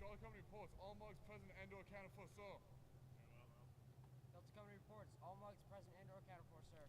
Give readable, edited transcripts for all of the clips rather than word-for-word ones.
Delta Company reports, all mugs present and or accounted for, sir. Delta Company reports, all mugs present and or accounted for, sir.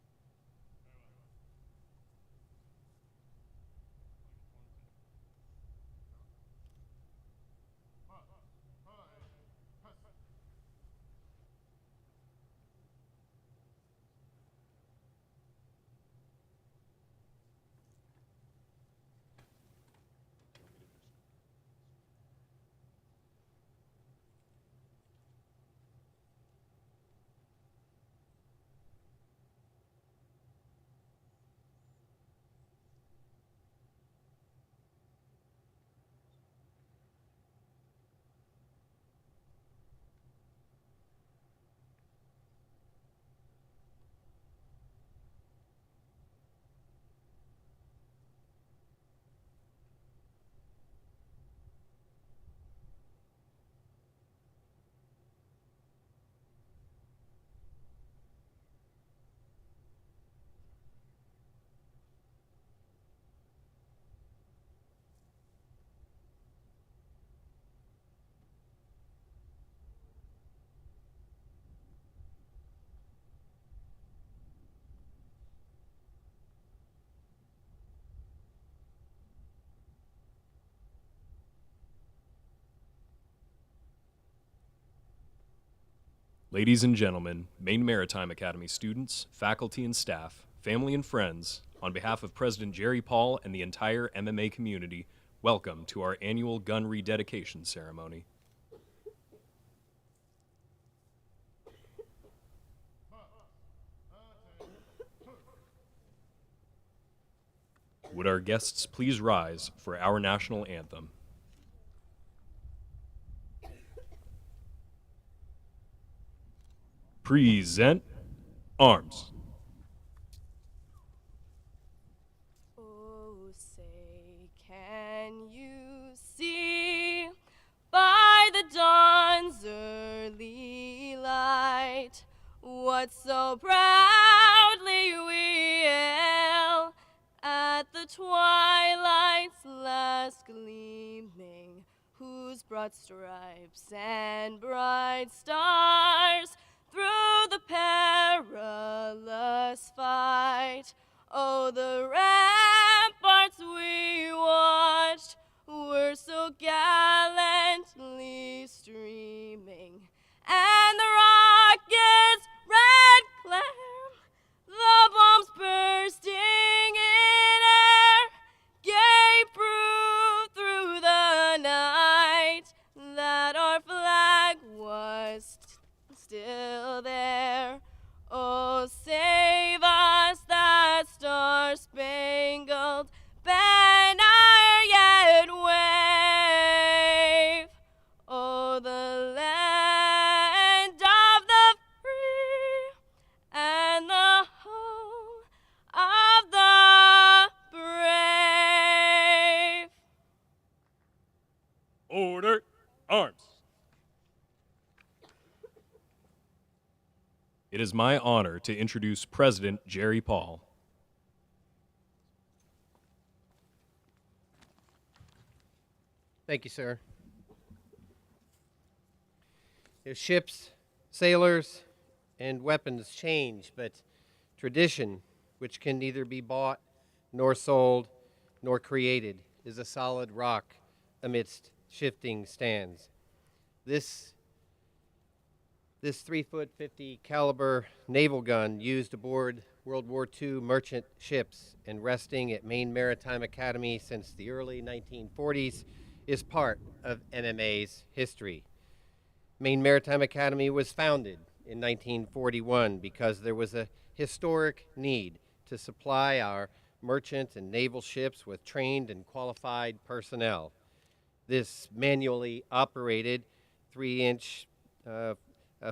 Ladies and gentlemen, Maine Maritime Academy students, faculty and staff, family and friends, on behalf of President Jerry Paul and the entire MMA community, welcome to our annual Gun Rededication Ceremony. Would our guests please rise for our national anthem? Present arms. Oh, say, can you see by the dawn's early light what so proudly we hail at the twilight's last gleaming, whose broad stripes and bright stars through the perilous fight, oh, the ramparts we watched were so gallantly streaming, and the rockets' red glare, the bombs bursting in air, gave proof through the night that our flag was still there. Oh, save us, that star-spangled banner yet wave. Oh, the land of the free and the home of the brave. Order, arms. It is my honor to introduce President Jerry Paul. Thank you, sir. If ships, sailors, and weapons change, but tradition, which can neither be bought, nor sold, nor created, is a solid rock amidst shifting stands. This 3-foot 50 caliber naval gun used aboard World War II merchant ships and resting at Maine Maritime Academy since the early 1940s is part of MMA's history. Maine Maritime Academy was founded in 1941 because there was a historic need to supply our merchant and naval ships with trained and qualified personnel. This manually operated 3-inch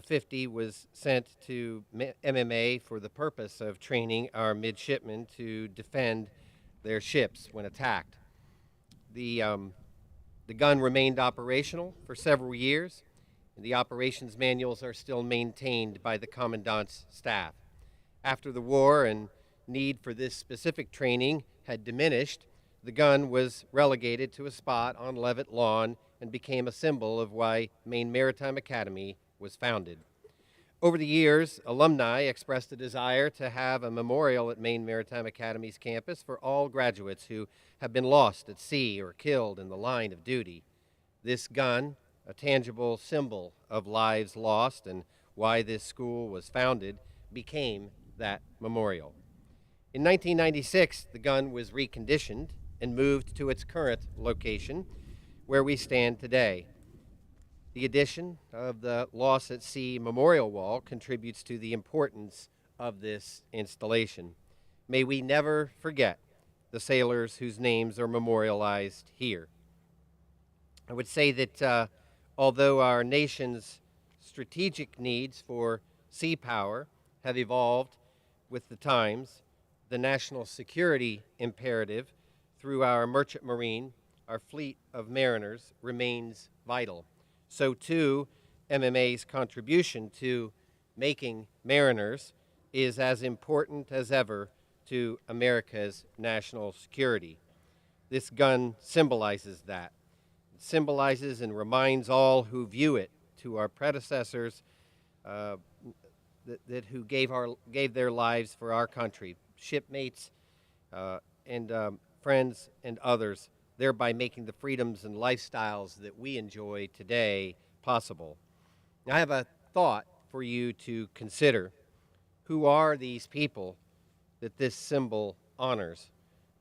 50 was sent to MMA for the purpose of training our midshipmen to defend their ships when attacked. The gun remained operational for several years, and the operations manuals are still maintained by the Commandant's staff. After the war and need for this specific training had diminished, the gun was relegated to a spot on Levitt Lawn and became a symbol of why Maine Maritime Academy was founded. Over the years, alumni expressed a desire to have a memorial at Maine Maritime Academy's campus for all graduates who have been lost at sea or killed in the line of duty. This gun, a tangible symbol of lives lost and why this school was founded, became that memorial. In 1996, the gun was reconditioned and moved to its current location, where we stand today. The addition of the Lost at Sea Memorial Wall contributes to the importance of this installation. May we never forget the sailors whose names are memorialized here. I would say that although our nation's strategic needs for sea power have evolved with the times, the national security imperative through our merchant marine, our fleet of mariners, remains vital. So too, MMA's contribution to making mariners is as important as ever to America's national security. This gun symbolizes that. It symbolizes and reminds all who view it, to our predecessors who gave their lives for our country, shipmates and friends and others, thereby making the freedoms and lifestyles that we enjoy today possible. Now, I have a thought for you to consider. Who are these people that this symbol honors?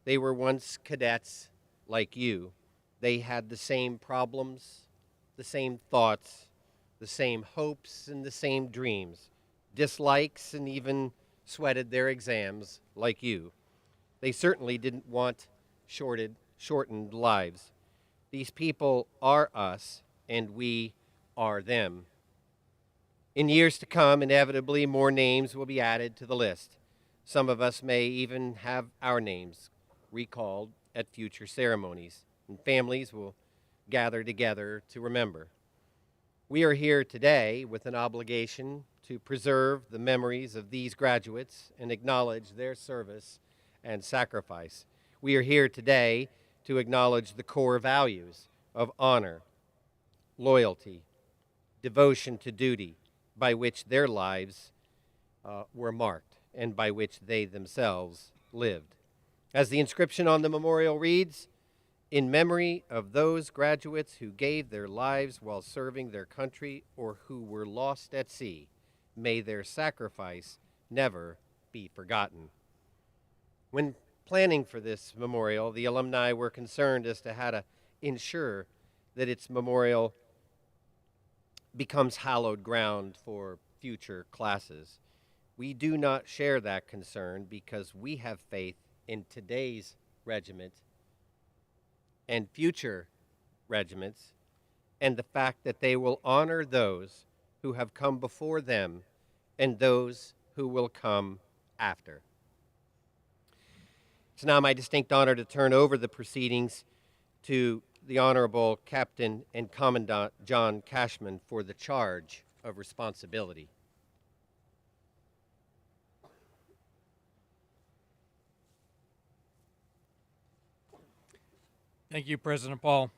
They were once cadets like you. They had the same problems, the same thoughts, the same hopes and the same dreams, dislikes, and even sweated their exams like you. They certainly didn't want shortened lives. These people are us, and we are them. In years to come, inevitably, more names will be added to the list. Some of us may even have our names recalled at future ceremonies, and families will gather together to remember. We are here today with an obligation to preserve the memories of these graduates and acknowledge their service and sacrifice. We are here today to acknowledge the core values of honor, loyalty, devotion to duty, by which their lives were marked and by which they themselves lived. As the inscription on the memorial reads, "In memory of those graduates who gave their lives while serving their country or who were lost at sea, may their sacrifice never be forgotten." When planning for this memorial, the alumni were concerned as to how to ensure that its memorial becomes hallowed ground for future classes. We do not share that concern because we have faith in today's regiment and future regiments, and the fact that they will honor those who have come before them and those who will come after. It's now my distinct honor to turn over the proceedings to the Honorable Captain and Commandant John Cashman for the charge of responsibility. Thank you, President Paul.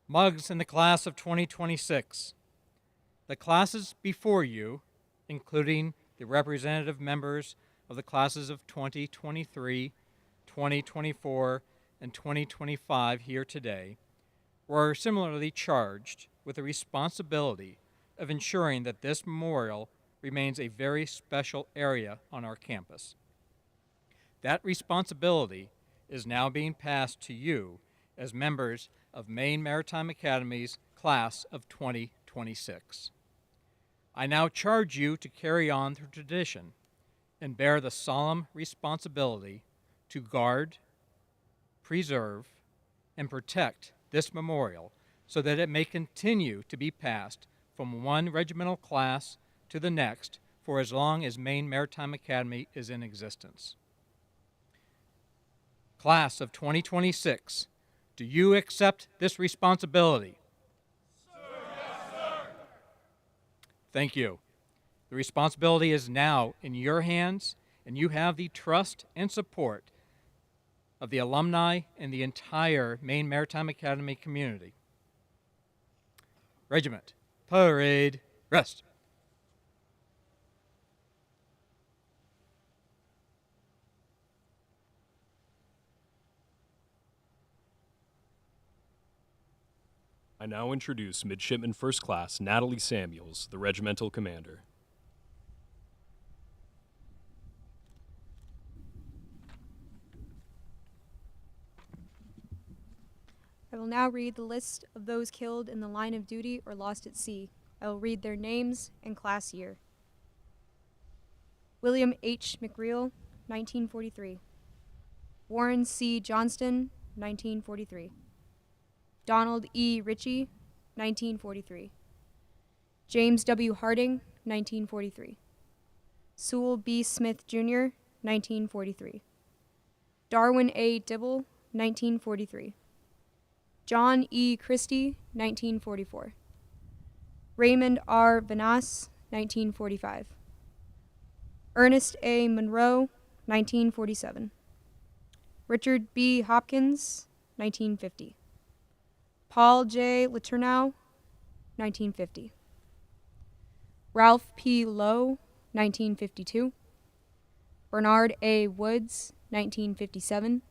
Mugs in the class of 2026. The classes before you, including the representative members of the classes of 2023, 2024, and 2025 here today, were similarly charged with the responsibility of ensuring that this memorial remains a very special area on our campus. That responsibility is now being passed to you as members of Maine Maritime Academy's class of 2026. I now charge you to carry on the tradition and bear the solemn responsibility to guard, preserve, and protect this memorial so that it may continue to be passed from one regimental class to the next for as long as Maine Maritime Academy is in existence. Class of 2026, do you accept this responsibility? Sir, yes, sir. Thank you. The responsibility is now in your hands, and you have the trust and support of the alumni and the entire Maine Maritime Academy community. Regiment, parade, rest. I now introduce Midshipman First Class Natalie Samuels, the regimental commander. I will now read the list of those killed in the line of duty or lost at sea. I will read their names and class year. William H. McReel, 1943. Warren C. Johnston, 1943. Donald E. Ritchie, 1943. James W. Harding, 1943. Sewell B. Smith, Jr., 1943. Darwin A. Dibble, 1943. John E. Christie, 1944. Raymond R. Vanasse, 1945. Ernest A. Monroe, 1947. Richard B. Hopkins, 1950. Paul J. Letourneau, 1950. Ralph P. Lowe, 1952. Bernard A. Woods, 1957.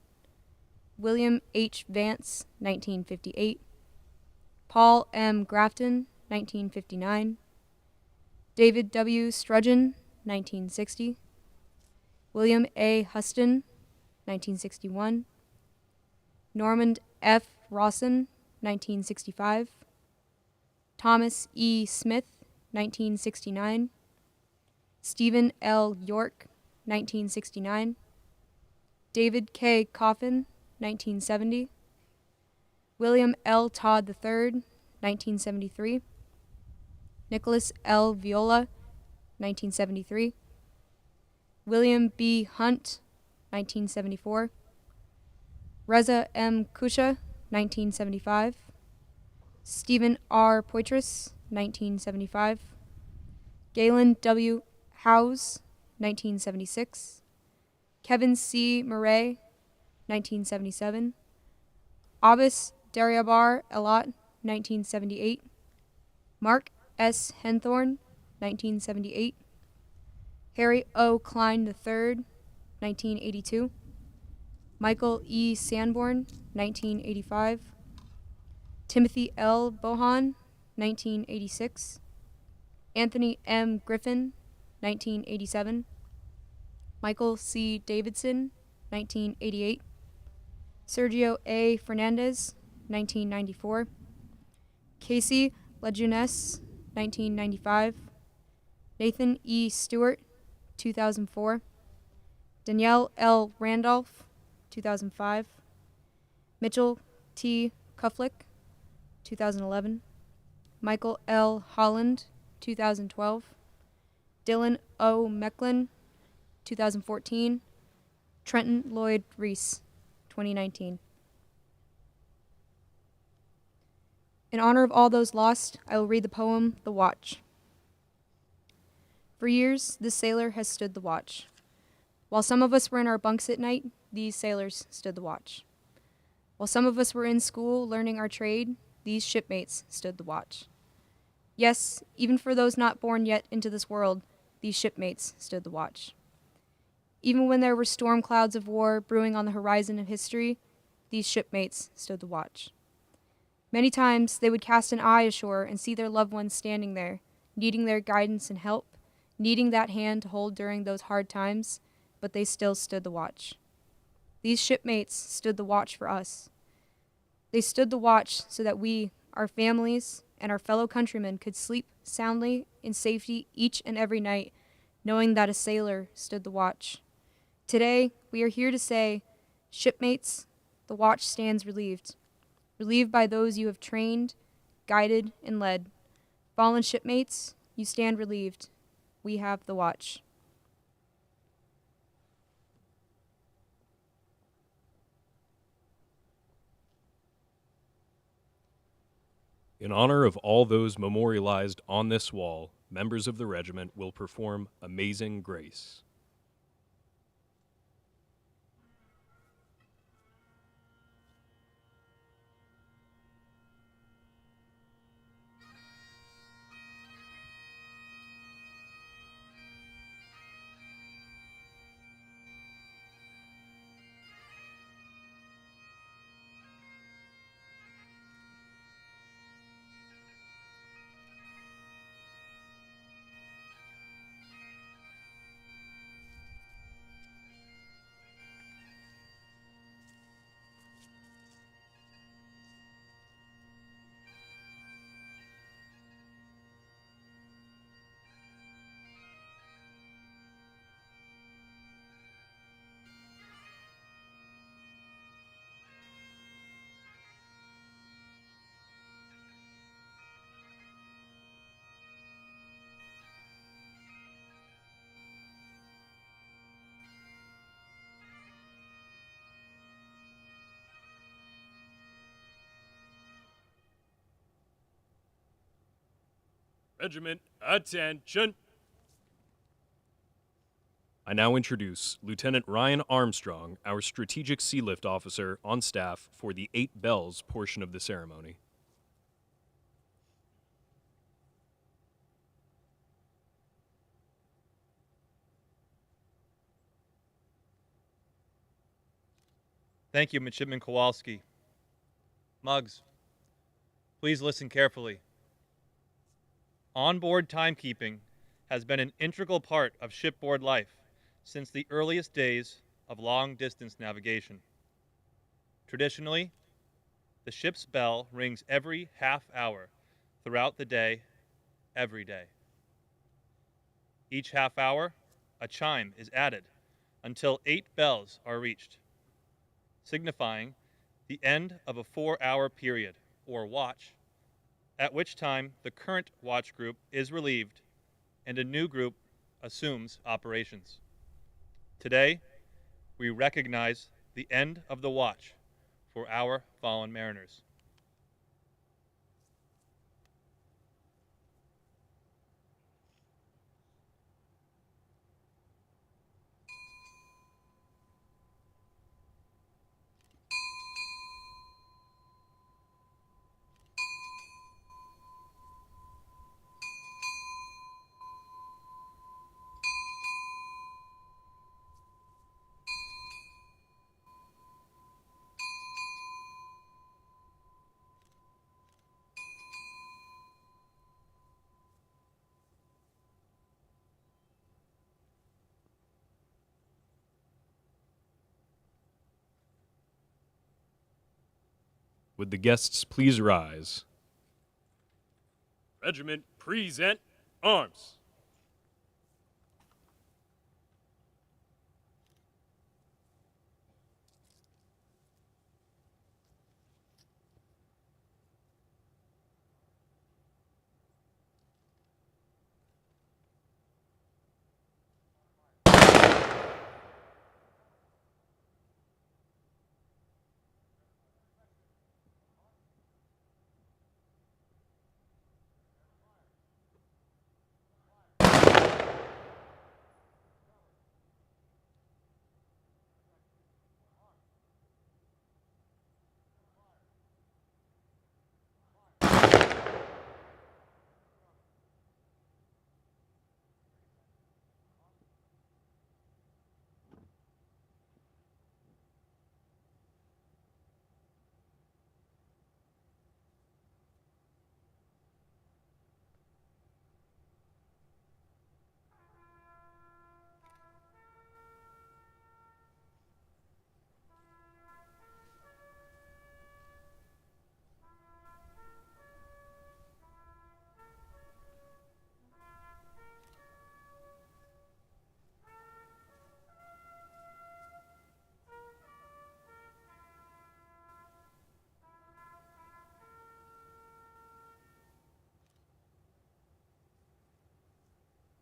William H. Vance, 1958. Paul M. Grafton, 1959. David W. Strudgeon, 1960. William A. Huston, 1961. Normand F. Rawson, 1965. Thomas E. Smith, 1969. Stephen L. York, 1969. David K. Coffin, 1970. William L. Todd III, 1973. Nicholas L. Viola, 1973. William B. Hunt, 1974. Reza M. Kusha, 1975. Stephen R. Poitras, 1975. Galen W. Howes, 1976. Kevin C. Murray, 1977. Abbas Dariabar Elat, 1978. Mark S. Henthorne, 1978. Harry O. Klein III, 1982. Michael E. Sanborn, 1985. Timothy L. Bohan, 1986. Anthony M. Griffin, 1987. Michael C. Davidson, 1988. Sergio A. Fernandez, 1994. Casey Lejeunesse, 1995. Nathan E. Stewart, 2004. Danielle L. Randolph, 2005. Mitchell T. Kufflick, 2011. Michael L. Holland, 2012. Dylan O. Mecklin, 2014. Trenton Lloyd Reese, 2019. In honor of all those lost, I will read the poem, The Watch. For years, this sailor has stood the watch. While some of us were in our bunks at night, these sailors stood the watch. While some of us were in school learning our trade, these shipmates stood the watch. Yes, even for those not born yet into this world, these shipmates stood the watch. Even when there were storm clouds of war brewing on the horizon of history, these shipmates stood the watch. Many times they would cast an eye ashore and see their loved ones standing there, needing their guidance and help, needing that hand to hold during those hard times, but they still stood the watch. These shipmates stood the watch for us. They stood the watch so that we, our families, and our fellow countrymen could sleep soundly in safety each and every night, knowing that a sailor stood the watch. Today, we are here to say, shipmates, the watch stands relieved. Relieved by those you have trained, guided, and led. Fallen shipmates, you stand relieved. We have the watch. In honor of all those memorialized on this wall, members of the regiment will perform Amazing Grace. Regiment, attention! I now introduce Lieutenant Ryan Armstrong, our Strategic Sea Lift Officer on staff for the 8 bells portion of the ceremony. Thank you, Midshipman Kowalski. Muggs, please listen carefully. Onboard timekeeping has been an integral part of shipboard life since the earliest days of long-distance navigation. Traditionally, the ship's bell rings every half hour throughout the day, every day. Each half hour, a chime is added until 8 bells are reached, signifying the end of a 4-hour period, or watch, at which time the current watch group is relieved and a new group assumes operations. Today, we recognize the end of the watch for our fallen mariners. Would the guests please rise? Regiment, present arms.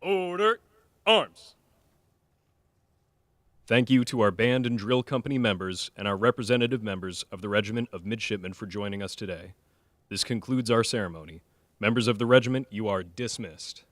Order, arms. Thank you to our band and drill company members and our representative members of the Regiment of Midshipmen for joining us today. This concludes our ceremony. Members of the regiment, you are dismissed.